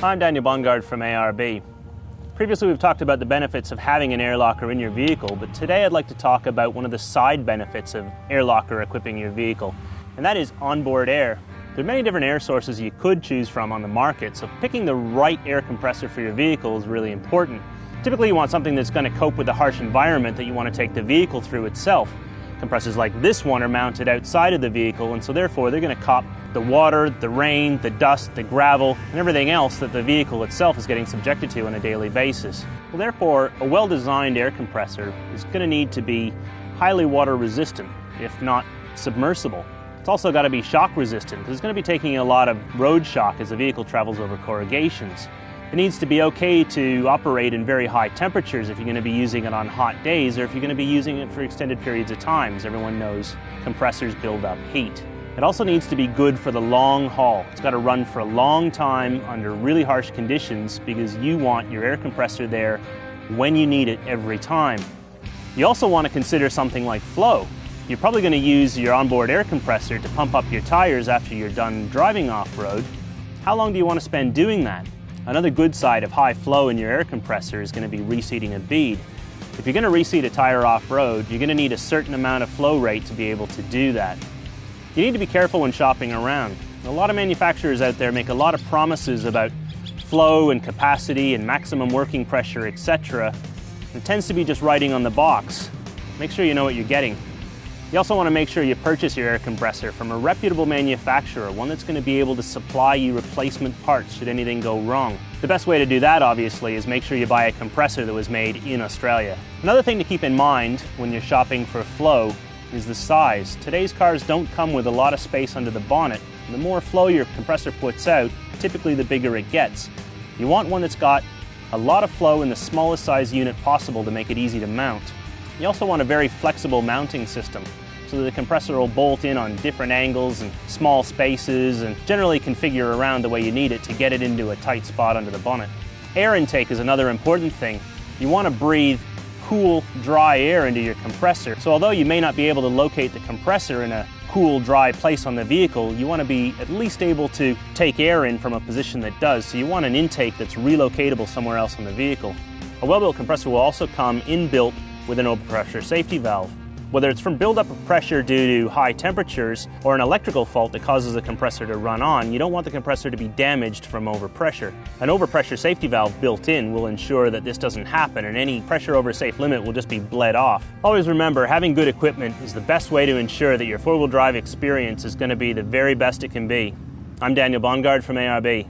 I'm Daniel Bongard from ARB. Previously we've talked about the benefits of having an air locker in your vehicle, but today I'd like to talk about one of the side benefits of air locker equipping your vehicle, and that is onboard air. There are many different air sources you could choose from on the market, so picking the right air compressor for your vehicle is really important. Typically you want something that's going to cope with the harsh environment that you want to take the vehicle through itself. Compressors like this one are mounted outside of the vehicle, and so therefore they're going to cop the water, the rain, the dust, the gravel, and everything else that the vehicle itself is getting subjected to on a daily basis. Well, therefore, a well-designed air compressor is going to need to be highly water resistant, if not submersible. It's also got to be shock resistant, because it's going to be taking a lot of road shock as the vehicle travels over corrugations. It needs to be okay to operate in very high temperatures if you're going to be using it on hot days, or if you're going to be using it for extended periods of time. As everyone knows, compressors build up heat. It also needs to be good for the long haul. It's got to run for a long time under really harsh conditions, because you want your air compressor there when you need it every time. You also want to consider something like flow. You're probably going to use your onboard air compressor to pump up your tires after you're done driving off-road. How long do you want to spend doing that? Another good side of high flow in your air compressor is going to be reseating a bead. If you're going to reseat a tire off-road, you're going to need a certain amount of flow rate to be able to do that. You need to be careful when shopping around. A lot of manufacturers out there make a lot of promises about flow and capacity and maximum working pressure, etc. It tends to be just writing on the box. Make sure you know what you're getting. You also want to make sure you purchase your air compressor from a reputable manufacturer, one that's going to be able to supply you replacement parts should anything go wrong. The best way to do that, obviously, is make sure you buy a compressor that was made in Australia. Another thing to keep in mind when you're shopping for flow is the size. Today's cars don't come with a lot of space under the bonnet. The more flow your compressor puts out, typically the bigger it gets. You want one that's got a lot of flow in the smallest size unit possible to make it easy to mount. You also want a very flexible mounting system, so that the compressor will bolt in on different angles and small spaces and generally configure around the way you need it to get it into a tight spot under the bonnet. Air intake is another important thing. You want to breathe cool, dry air into your compressor. So although you may not be able to locate the compressor in a cool, dry place on the vehicle, you want to be at least able to take air in from a position that does. So you want an intake that's relocatable somewhere else on the vehicle. A well-built compressor will also come inbuilt with an overpressure safety valve. Whether it's from buildup of pressure due to high temperatures or an electrical fault that causes the compressor to run on, you don't want the compressor to be damaged from overpressure. An overpressure safety valve built in will ensure that this doesn't happen, and any pressure over safe limit will just be bled off. Always remember, having good equipment is the best way to ensure that your four-wheel drive experience is going to be the very best it can be. I'm Daniel Bongard from ARB.